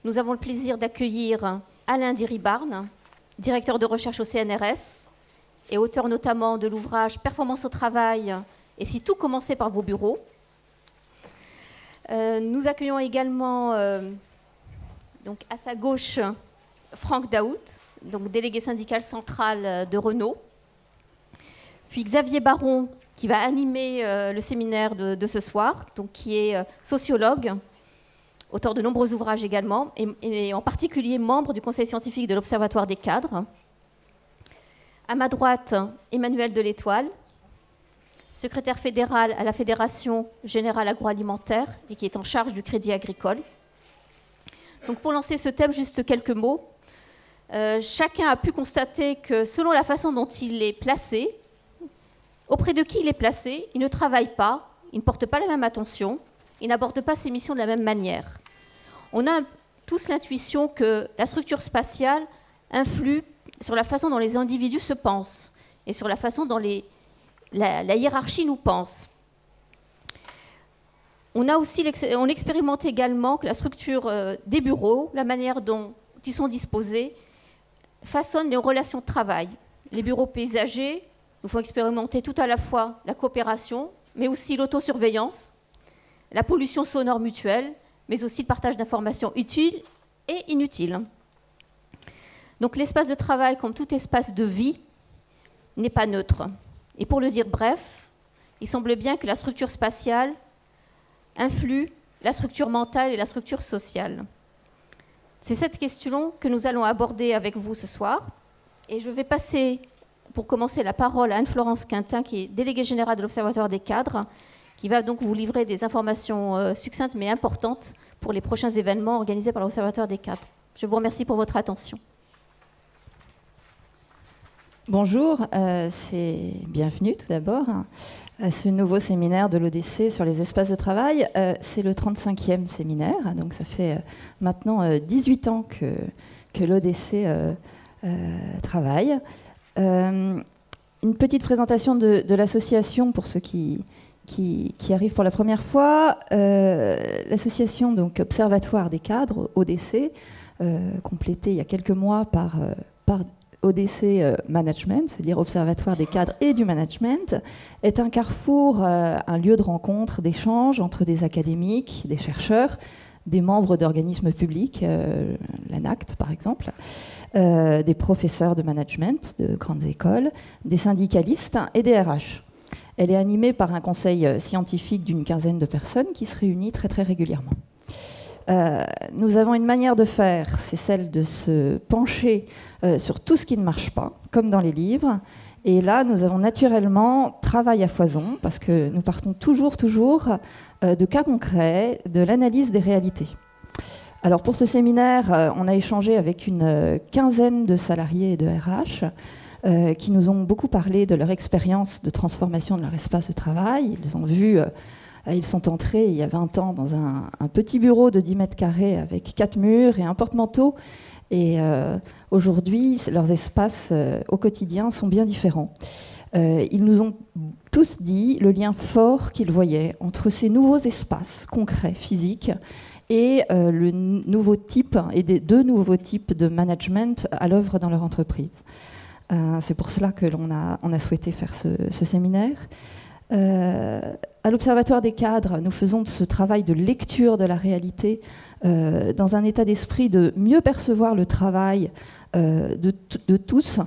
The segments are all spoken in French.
nous avons le plaisir d'accueillir Alain Diribarne, directeur de recherche au CNRS et auteur notamment de l'ouvrage Performance au travail et si tout commençait par vos bureaux. Nous accueillons également donc à sa gauche Franck Daout, donc délégué syndical central de Renault, puis Xavier Baron qui va animer le séminaire de ce soir, donc qui est sociologue, auteur de nombreux ouvrages également, et en particulier membre du conseil scientifique de l'Observatoire des cadres. À ma droite, Emmanuel Delétoile, secrétaire fédéral à la Fédération générale agroalimentaire et qui est en charge du crédit agricole. Donc pour lancer ce thème, juste quelques mots. Chacun a pu constater que selon la façon dont il est placé, auprès de qui il est placé, il ne travaille pas, il ne porte pas la même attention, il n'aborde pas ses missions de la même manière. On a tous l'intuition que la structure spatiale influe sur la façon dont les individus se pensent et sur la façon dont la hiérarchie nous pense. On expérimente également que la structure des bureaux, la manière dont ils sont disposés, façonne les relations de travail. Les bureaux paysagers nous font expérimenter tout à la fois la coopération, mais aussi l'autosurveillance, la pollution sonore mutuelle, mais aussi le partage d'informations utiles et inutiles. Donc l'espace de travail, comme tout espace de vie, n'est pas neutre. Et pour le dire bref, il semble bien que la structure spatiale influe la structure mentale et la structure sociale. C'est cette question que nous allons aborder avec vous ce soir. Et je vais passer, pour commencer, la parole à Anne-Florence Quintin, qui est déléguée générale de l'Observatoire des cadres, qui va donc vous livrer des informations succinctes mais importantes pour les prochains événements organisés par l'Observatoire des cadres. Je vous remercie pour votre attention. Bonjour, bienvenue tout d'abord à ce nouveau séminaire de l'ODC sur les espaces de travail. C'est le 35e séminaire, donc ça fait maintenant 18 ans que l'ODC travaille. Une petite présentation de l'association pour ceux qui arrivent pour la première fois. L'association donc Observatoire des cadres, ODC, complétée il y a quelques mois par ODC Management, c'est-à-dire Observatoire des cadres et du management, est un carrefour, un lieu de rencontre, d'échange entre des académiques, des chercheurs, des membres d'organismes publics, l'ANACT par exemple, des professeurs de management de grandes écoles, des syndicalistes et des RH. Elle est animée par un conseil scientifique d'une quinzaine de personnes qui se réunit très très régulièrement. Nous avons une manière de faire, c'est celle de se pencher sur tout ce qui ne marche pas, comme dans les livres. Et là, nous avons naturellement travail à foison, parce que nous partons toujours de cas concrets, de l'analyse des réalités. Alors pour ce séminaire, on a échangé avec une quinzaine de salariés et de RH qui nous ont beaucoup parlé de leur expérience de transformation de leur espace de travail. Ils ont vu... Ils sont entrés il y a 20 ans dans un petit bureau de 10 mètres carrés avec 4 murs et un porte-manteau. Et aujourd'hui, leurs espaces au quotidien sont bien différents. Ils nous ont tous dit le lien fort qu'ils voyaient entre ces nouveaux espaces concrets, physiques, et le nouveau type, et des deux nouveaux types de management à l'œuvre dans leur entreprise. C'est pour cela que l'on a souhaité faire ce séminaire. À l'Observatoire des cadres, nous faisons ce travail de lecture de la réalité dans un état d'esprit de mieux percevoir le travail de tous,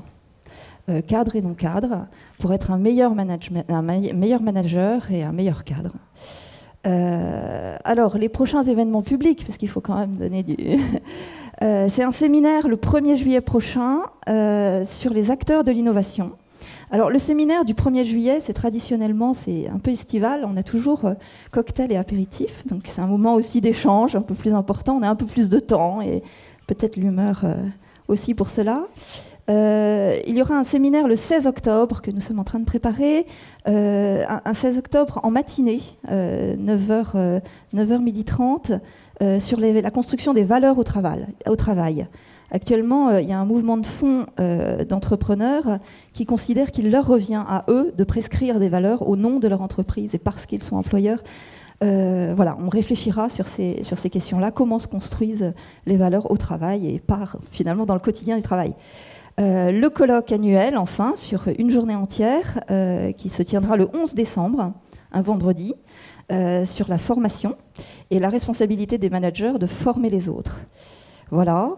cadres et non cadres, pour être un meilleur manager et un meilleur cadre. Alors, les prochains événements publics, parce qu'il faut quand même donner du... c'est un séminaire le 1er juillet prochain sur les acteurs de l'innovation. Alors, le séminaire du 1er juillet, c'est un peu estival. On a toujours cocktail et apéritif. Donc, c'est un moment aussi d'échange un peu plus important. On a un peu plus de temps et peut-être l'humeur aussi pour cela. Il y aura un séminaire le 16 octobre que nous sommes en train de préparer. Un 16 octobre en matinée, 9h, 9h30, sur la construction des valeurs au travail. Actuellement, il y a un mouvement de fond d'entrepreneurs qui considèrent qu'il leur revient à eux de prescrire des valeurs au nom de leur entreprise et parce qu'ils sont employeurs Voilà, on réfléchira sur ces questions-là, comment se construisent les valeurs au travail et finalement dans le quotidien du travail. Le colloque annuel, enfin, sur une journée entière, qui se tiendra le 11 décembre, un vendredi, sur la formation et la responsabilité des managers de former les autres. Voilà.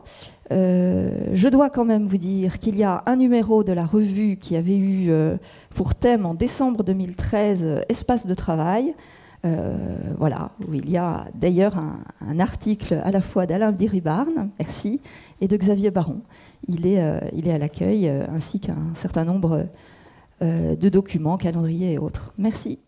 Je dois quand même vous dire qu'il y a un numéro de la revue qui avait eu pour thème en décembre 2013 « Espace de travail ». Voilà, où il y a d'ailleurs un article à la fois d'Alain Diribarne, merci, et de Xavier Baron. Il est à l'accueil, ainsi qu'un certain nombre de documents, calendriers et autres. Merci.